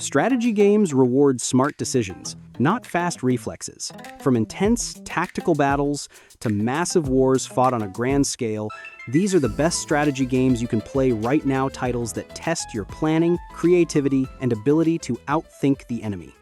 Strategy games reward smart decisions, not fast reflexes. From intense tactical battles to massive wars fought on a grand scale, these are the best strategy games you can play right now, titles that test your planning, creativity, and ability to outthink the enemy.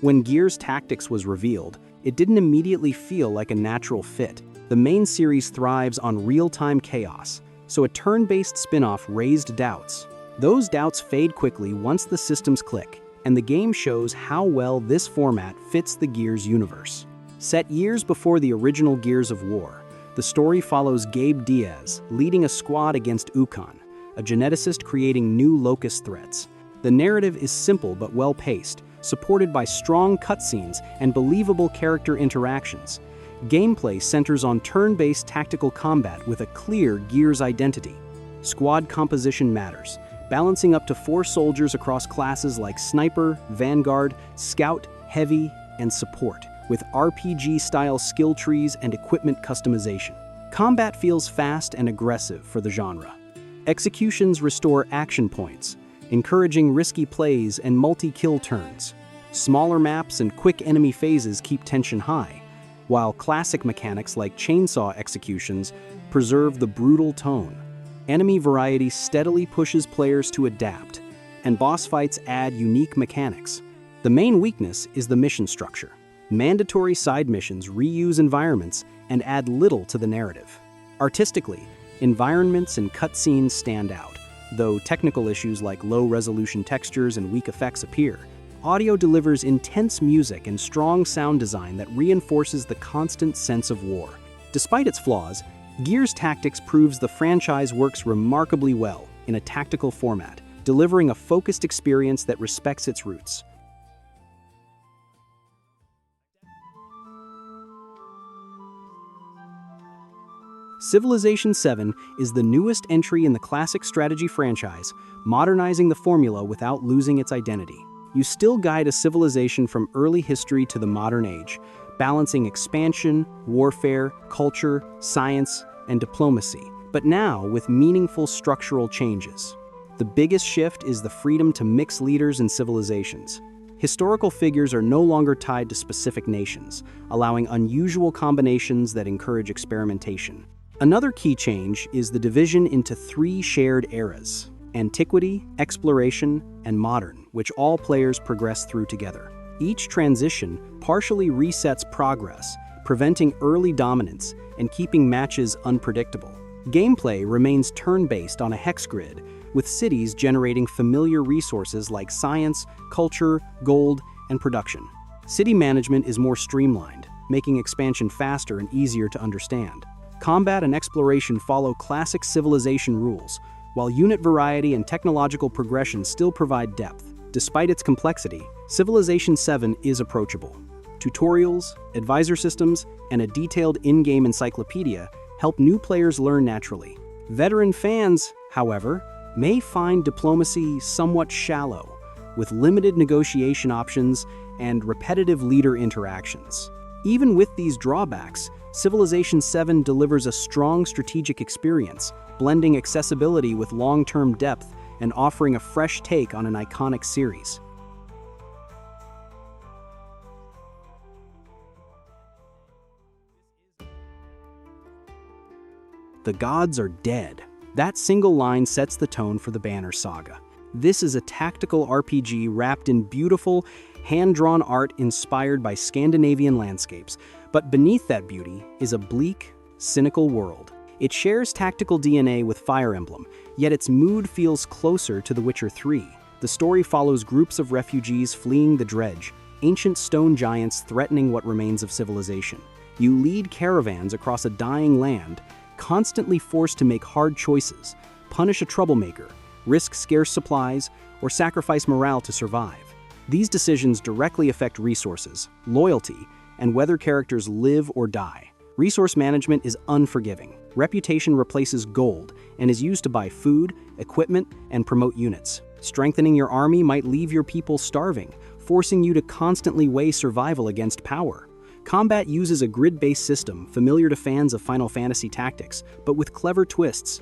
When Gears Tactics was revealed, it didn't immediately feel like a natural fit. The main series thrives on real-time chaos, so a turn-based spin-off raised doubts. Those doubts fade quickly once the systems click, and the game shows how well this format fits the Gears universe. Set years before the original Gears of War, the story follows Gabe Diaz leading a squad against Ukon, a geneticist creating new locust threats. The narrative is simple but well-paced, supported by strong cutscenes and believable character interactions. Gameplay centers on turn-based tactical combat with a clear Gears identity. Squad composition matters, balancing up to 4 soldiers across classes like Sniper, Vanguard, Scout, Heavy, and Support, with RPG-style skill trees and equipment customization. Combat feels fast and aggressive for the genre. Executions restore action points, encouraging risky plays and multi-kill turns. Smaller maps and quick enemy phases keep tension high, while classic mechanics like chainsaw executions preserve the brutal tone. Enemy variety steadily pushes players to adapt, and boss fights add unique mechanics. The main weakness is the mission structure. Mandatory side missions reuse environments and add little to the narrative. Artistically, environments and cutscenes stand out, though technical issues like low-resolution textures and weak effects appear. Audio delivers intense music and strong sound design that reinforces the constant sense of war. Despite its flaws, Gears Tactics proves the franchise works remarkably well in a tactical format, delivering a focused experience that respects its roots. Civilization VII is the newest entry in the classic strategy franchise, modernizing the formula without losing its identity. You still guide a civilization from early history to the modern age, balancing expansion, warfare, culture, science, and diplomacy, but now with meaningful structural changes. The biggest shift is the freedom to mix leaders and civilizations. Historical figures are no longer tied to specific nations, allowing unusual combinations that encourage experimentation. Another key change is the division into 3 shared eras: Antiquity, Exploration, and Modern, which all players progress through together. Each transition partially resets progress, preventing early dominance and keeping matches unpredictable. Gameplay remains turn-based on a hex grid, with cities generating familiar resources like science, culture, gold, and production. City management is more streamlined, making expansion faster and easier to understand. Combat and exploration follow classic civilization rules, while unit variety and technological progression still provide depth. Despite its complexity, Civilization VII is approachable. Tutorials, advisor systems, and a detailed in-game encyclopedia help new players learn naturally. Veteran fans, however, may find diplomacy somewhat shallow, with limited negotiation options and repetitive leader interactions. Even with these drawbacks, Civilization VII delivers a strong strategic experience, blending accessibility with long-term depth and offering a fresh take on an iconic series. The gods are dead. That single line sets the tone for the Banner Saga. This is a tactical RPG wrapped in beautiful, hand-drawn art inspired by Scandinavian landscapes, but beneath that beauty is a bleak, cynical world. It shares tactical DNA with Fire Emblem, yet its mood feels closer to The Witcher 3. The story follows groups of refugees fleeing the Dredge, ancient stone giants threatening what remains of civilization. You lead caravans across a dying land, constantly forced to make hard choices, punish a troublemaker, risk scarce supplies, or sacrifice morale to survive. These decisions directly affect resources, loyalty, and whether characters live or die. Resource management is unforgiving. Reputation replaces gold and is used to buy food, equipment, and promote units. Strengthening your army might leave your people starving, forcing you to constantly weigh survival against power. Combat uses a grid-based system familiar to fans of Final Fantasy Tactics, but with clever twists.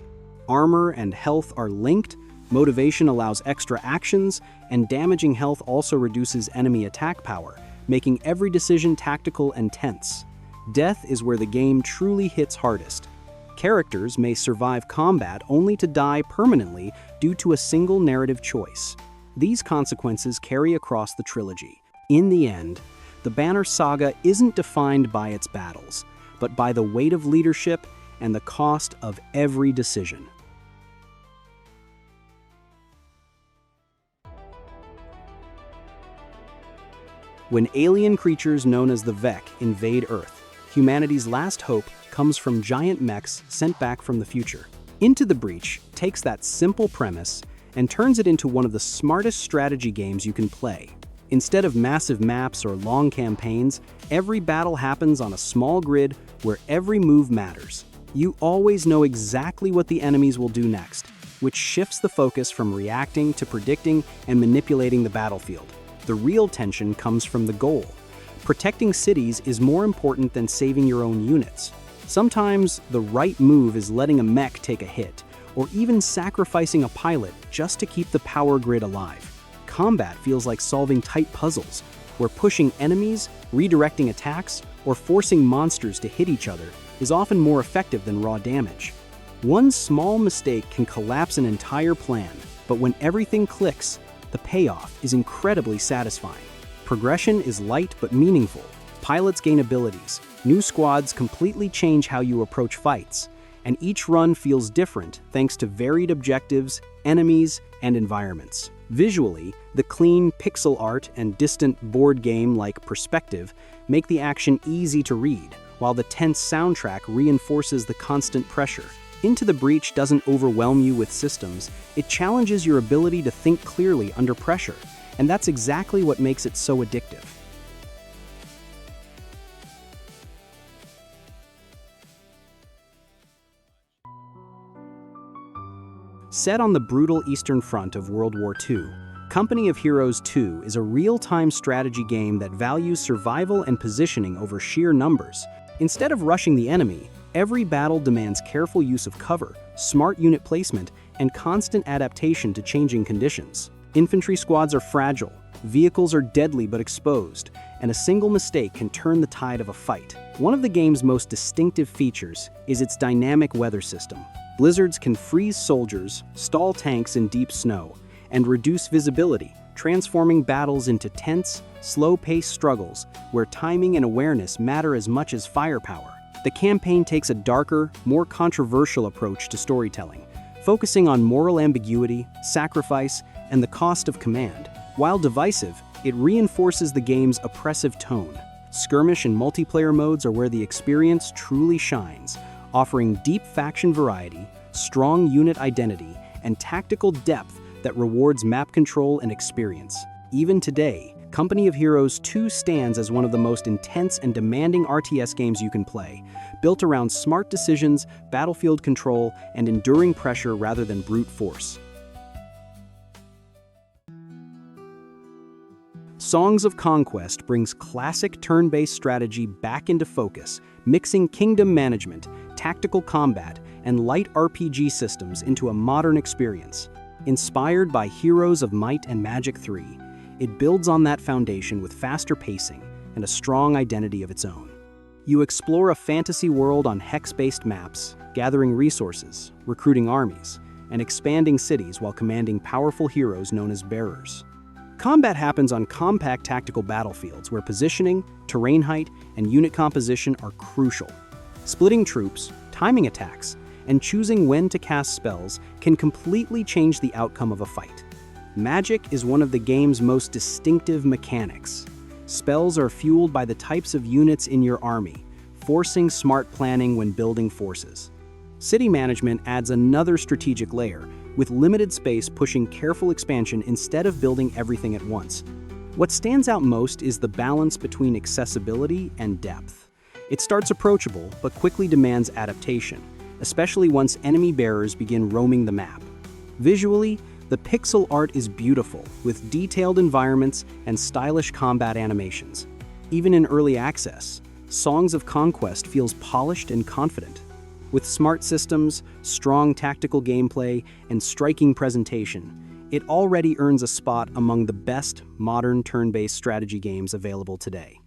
Armor and health are linked, Motivation allows extra actions, and damaging health also reduces enemy attack power, making every decision tactical and tense. Death is where the game truly hits hardest. Characters may survive combat only to die permanently due to a single narrative choice. These consequences carry across the trilogy. In the end, the Banner Saga isn't defined by its battles, but by the weight of leadership and the cost of every decision. When alien creatures known as the Vek invade Earth, humanity's last hope comes from giant mechs sent back from the future. Into the Breach takes that simple premise and turns it into one of the smartest strategy games you can play. Instead of massive maps or long campaigns, every battle happens on a small grid where every move matters. You always know exactly what the enemies will do next, which shifts the focus from reacting to predicting and manipulating the battlefield. The real tension comes from the goal. Protecting cities is more important than saving your own units. Sometimes the right move is letting a mech take a hit, or even sacrificing a pilot just to keep the power grid alive. Combat feels like solving tight puzzles, where pushing enemies, redirecting attacks, or forcing monsters to hit each other is often more effective than raw damage. One small mistake can collapse an entire plan, but when everything clicks, the payoff is incredibly satisfying. Progression is light but meaningful. Pilots gain abilities, new squads completely change how you approach fights, and each run feels different thanks to varied objectives, enemies, and environments. Visually, the clean pixel art and distant board game-like perspective make the action easy to read, while the tense soundtrack reinforces the constant pressure. Into the Breach doesn't overwhelm you with systems, it challenges your ability to think clearly under pressure, and that's exactly what makes it so addictive. Set on the brutal Eastern Front of World War II, Company of Heroes 2 is a real-time strategy game that values survival and positioning over sheer numbers. Instead of rushing the enemy, every battle demands careful use of cover, smart unit placement, and constant adaptation to changing conditions. Infantry squads are fragile, vehicles are deadly but exposed, and a single mistake can turn the tide of a fight. One of the game's most distinctive features is its dynamic weather system. Blizzards can freeze soldiers, stall tanks in deep snow, and reduce visibility, transforming battles into tense, slow-paced struggles where timing and awareness matter as much as firepower. The campaign takes a darker, more controversial approach to storytelling, focusing on moral ambiguity, sacrifice, and the cost of command. While divisive, it reinforces the game's oppressive tone. Skirmish and multiplayer modes are where the experience truly shines, offering deep faction variety, strong unit identity, and tactical depth that rewards map control and experience. Even today, Company of Heroes 2 stands as one of the most intense and demanding RTS games you can play, built around smart decisions, battlefield control, and enduring pressure rather than brute force. Songs of Conquest brings classic turn-based strategy back into focus, mixing kingdom management, tactical combat, and light RPG systems into a modern experience. Inspired by Heroes of Might and Magic 3, it builds on that foundation with faster pacing and a strong identity of its own. You explore a fantasy world on hex-based maps, gathering resources, recruiting armies, and expanding cities while commanding powerful heroes known as bearers. Combat happens on compact tactical battlefields where positioning, terrain height, and unit composition are crucial. Splitting troops, timing attacks, and choosing when to cast spells can completely change the outcome of a fight. Magic is one of the game's most distinctive mechanics. Spells are fueled by the types of units in your army, forcing smart planning when building forces. City management adds another strategic layer, with limited space pushing careful expansion instead of building everything at once. What stands out most is the balance between accessibility and depth. It starts approachable, but quickly demands adaptation, especially once enemy bearers begin roaming the map. Visually, the pixel art is beautiful, with detailed environments and stylish combat animations. Even in early access, Songs of Conquest feels polished and confident. With smart systems, strong tactical gameplay, and striking presentation, it already earns a spot among the best modern turn-based strategy games available today.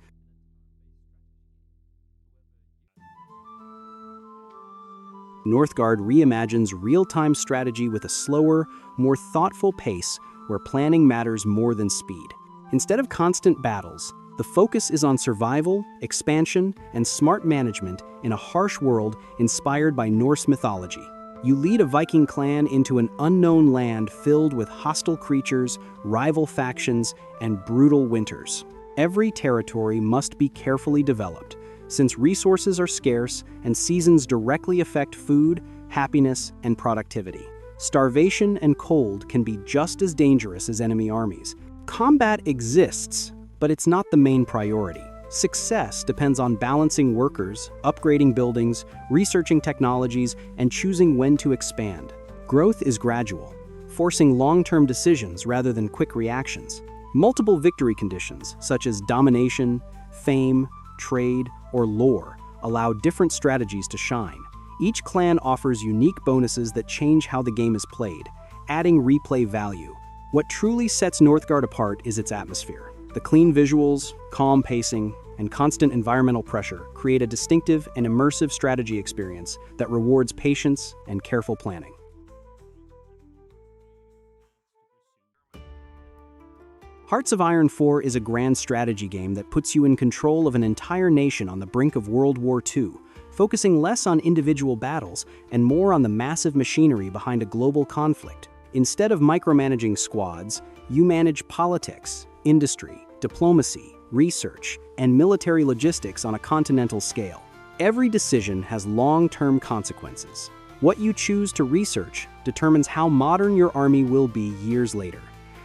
Northgard reimagines real-time strategy with a slower, more thoughtful pace where planning matters more than speed. Instead of constant battles, the focus is on survival, expansion, and smart management in a harsh world inspired by Norse mythology. You lead a Viking clan into an unknown land filled with hostile creatures, rival factions, and brutal winters. Every territory must be carefully developed, since resources are scarce and seasons directly affect food, happiness, and productivity. Starvation and cold can be just as dangerous as enemy armies. Combat exists, but it's not the main priority. Success depends on balancing workers, upgrading buildings, researching technologies, and choosing when to expand. Growth is gradual, forcing long-term decisions rather than quick reactions. Multiple victory conditions, such as domination, fame, trade, or lore, allow different strategies to shine. Each clan offers unique bonuses that change how the game is played, adding replay value. What truly sets Northgard apart is its atmosphere. The clean visuals, calm pacing, and constant environmental pressure create a distinctive and immersive strategy experience that rewards patience and careful planning. Hearts of Iron 4 is a grand strategy game that puts you in control of an entire nation on the brink of World War II, focusing less on individual battles and more on the massive machinery behind a global conflict. Instead of micromanaging squads, you manage politics, industry, diplomacy, research, and military logistics on a continental scale. Every decision has long-term consequences. What you choose to research determines how modern your army will be years later.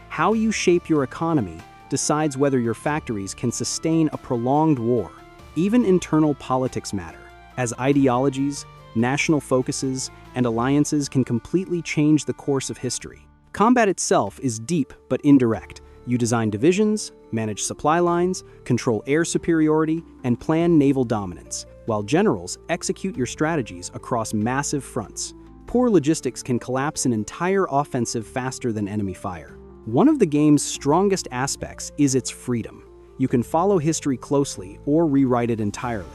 How you shape your economy decides whether your factories can sustain a prolonged war. Even internal politics matter, as ideologies, national focuses, and alliances can completely change the course of history. Combat itself is deep but indirect. You design divisions, manage supply lines, control air superiority, and plan naval dominance, while generals execute your strategies across massive fronts. Poor logistics can collapse an entire offensive faster than enemy fire. One of the game's strongest aspects is its freedom. You can follow history closely or rewrite it entirely,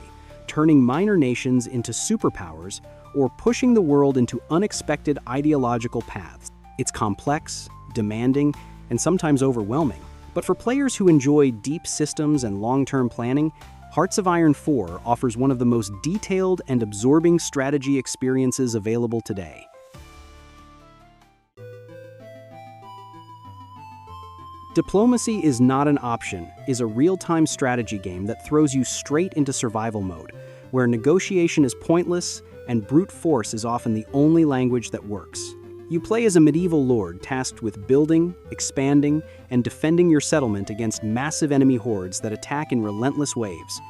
turning minor nations into superpowers or pushing the world into unexpected ideological paths. It's complex, demanding, and sometimes overwhelming. But for players who enjoy deep systems and long-term planning, Hearts of Iron 4 offers one of the most detailed and absorbing strategy experiences available today. Diplomacy is Not an Option is a real-time strategy game that throws you straight into survival mode, where negotiation is pointless and brute force is often the only language that works. You play as a medieval lord tasked with building, expanding, and defending your settlement against massive enemy hordes that attack in relentless waves.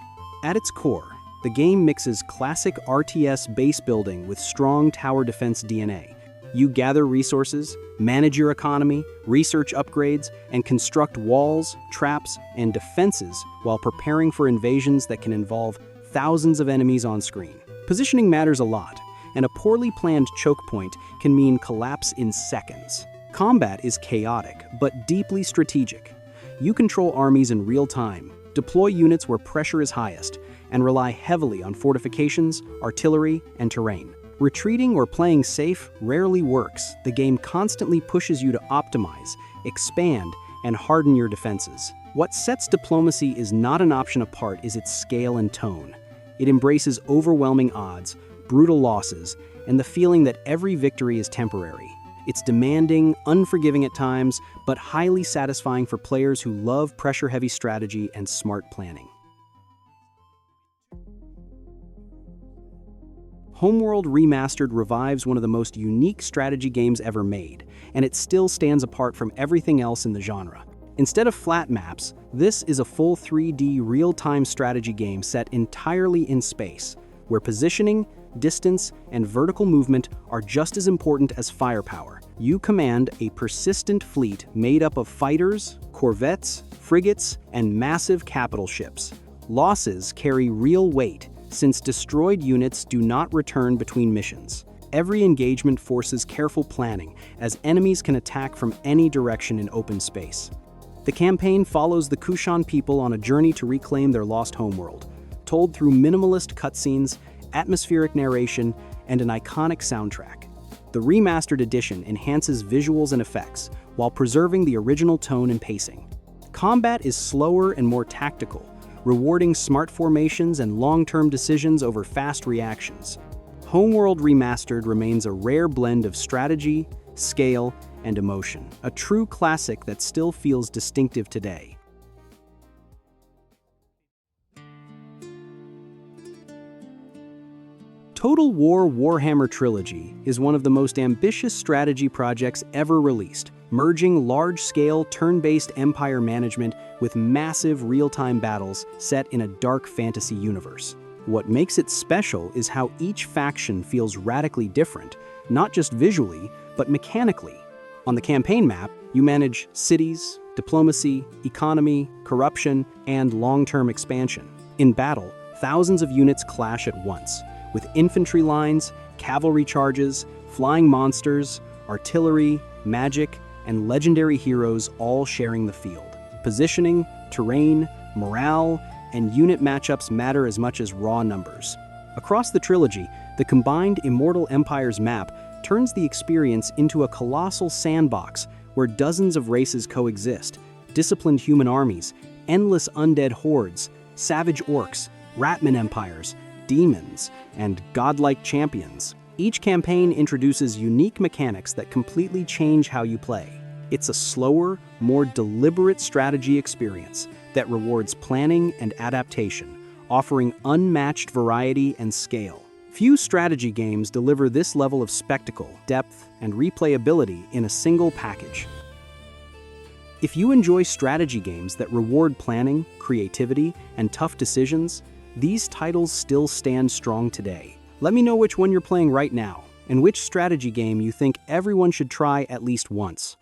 At its core, the game mixes classic RTS base building with strong tower defense DNA. You gather resources, manage your economy, research upgrades, and construct walls, traps, and defenses while preparing for invasions that can involve thousands of enemies on screen. Positioning matters a lot, and a poorly planned choke point can mean collapse in seconds. Combat is chaotic, but deeply strategic. You control armies in real time, deploy units where pressure is highest, and rely heavily on fortifications, artillery, and terrain. Retreating or playing safe rarely works. The game constantly pushes you to optimize, expand, and harden your defenses. What sets Diplomacy is Not an Option apart is its scale and tone. It embraces overwhelming odds, brutal losses, and the feeling that every victory is temporary. It's demanding, unforgiving at times, but highly satisfying for players who love pressure-heavy strategy and smart planning. Homeworld Remastered revives one of the most unique strategy games ever made, and it still stands apart from everything else in the genre. Instead of flat maps, this is a full 3D real-time strategy game set entirely in space, where positioning, distance, and vertical movement are just as important as firepower. You command a persistent fleet made up of fighters, corvettes, frigates, and massive capital ships. Losses carry real weight, since destroyed units do not return between missions. Every engagement forces careful planning, as enemies can attack from any direction in open space. The campaign follows the Kushan people on a journey to reclaim their lost homeworld, told through minimalist cutscenes, atmospheric narration, and an iconic soundtrack. The remastered edition enhances visuals and effects, while preserving the original tone and pacing. Combat is slower and more tactical, rewarding smart formations and long-term decisions over fast reactions. Homeworld Remastered remains a rare blend of strategy, scale, and emotion, a true classic that still feels distinctive today. Total War Warhammer Trilogy is one of the most ambitious strategy projects ever released, merging large-scale turn-based empire management with massive real-time battles set in a dark fantasy universe. What makes it special is how each faction feels radically different, not just visually, but mechanically. On the campaign map, you manage cities, diplomacy, economy, corruption, and long-term expansion. In battle, thousands of units clash at once, with infantry lines, cavalry charges, flying monsters, artillery, magic, and legendary heroes all sharing the field. Positioning, terrain, morale, and unit matchups matter as much as raw numbers. Across the trilogy, the combined Immortal Empires map turns the experience into a colossal sandbox where dozens of races coexist: disciplined human armies, endless undead hordes, savage orcs, Ratman empires, demons, and godlike champions. Each campaign introduces unique mechanics that completely change how you play. It's a slower, more deliberate strategy experience that rewards planning and adaptation, offering unmatched variety and scale. Few strategy games deliver this level of spectacle, depth, and replayability in a single package. If you enjoy strategy games that reward planning, creativity, and tough decisions, these titles still stand strong today. Let me know which one you're playing right now, and which strategy game you think everyone should try at least once.